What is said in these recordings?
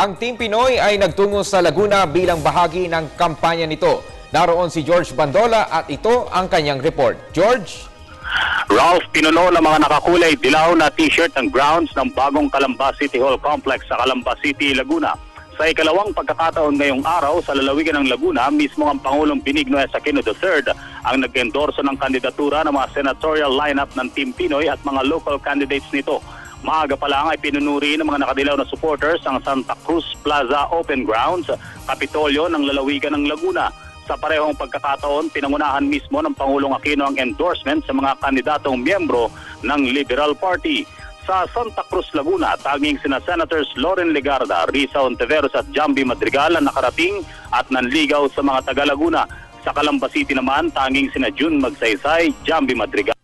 Ang Team Pinoy ay nagtungo sa Laguna bilang bahagi ng kampanya nito. Naroon si George Bandola at ito ang kanyang report. George? Ralph, pinuno ng mga nakakulay dilaw na t-shirt ng grounds ng bagong Calamba City Hall Complex sa Calamba City, Laguna. Sa ikalawang pagkakataon ngayong araw sa lalawigan ng Laguna, mismo ang Pangulong Benigno S. Aquino III ang nag-endorso ng kandidatura ng mga senatorial lineup ng Team Pinoy at mga local candidates nito. Maaga pa lang ay pinunuri ng mga nakadilaw na supporters ang Santa Cruz Plaza Open Grounds, Kapitolyo ng lalawigan ng Laguna. Sa parehong pagkakataon, pinangunahan mismo ng Pangulong Aquino ang endorsement sa mga kandidatong miyembro ng Liberal Party. Sa Santa Cruz, Laguna, tanging sina Senators Loren Legarda, Risa Ontiveros at Jambi Madrigal ang nakarating at nanligaw sa mga taga-Laguna. Sa Calamba City naman, tanging sina June Magsaysay, Jambi Madrigal,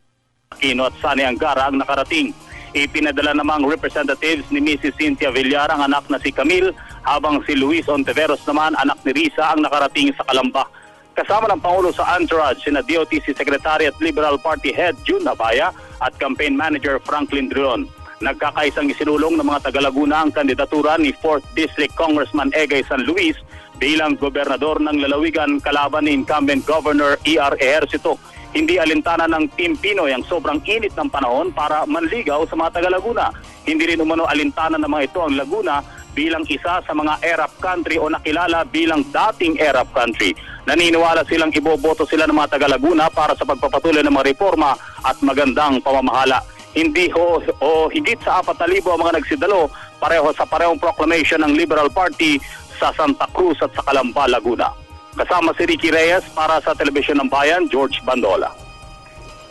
Aquino at Sani Angara ang nakarating. Ipinadala namang representatives ni Mrs. Cynthia Villar ang anak na si Camille, habang si Luis Ontiveros naman, anak ni Risa, ang nakarating sa Calamba. Kasama ng Pangulo sa entourage, sina DOTC Secretary at Liberal Party Head June Abaya at Campaign Manager Franklin Drilon. Nagkakaisang isinulong ng mga taga-Laguna ang kandidatura ni 4th District Congressman Egay San Luis bilang gobernador ng lalawigan kalaban ni incumbent Governor E.R. Ejercito. Hindi alintana ng Team Pinoy ang sobrang init ng panahon para manligaw sa mga taga-Laguna. Hindi rin umano alintana ng mga ito ang Laguna bilang isa sa mga Arab country o nakilala bilang dating Arab country. Naniniwala silang iboboto sila ng mga taga-Laguna para sa pagpapatuloy ng mga reforma at magandang pamamahala. Hindi higit sa 4,000 ang mga nagsidalo pareho sa parehong proclamation ng Liberal Party sa Santa Cruz at sa Calamba, Laguna. Kasama si Ricky Reyes para sa Telebisyon ng Bayan, George Bandola.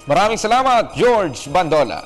Maraming salamat, George Bandola.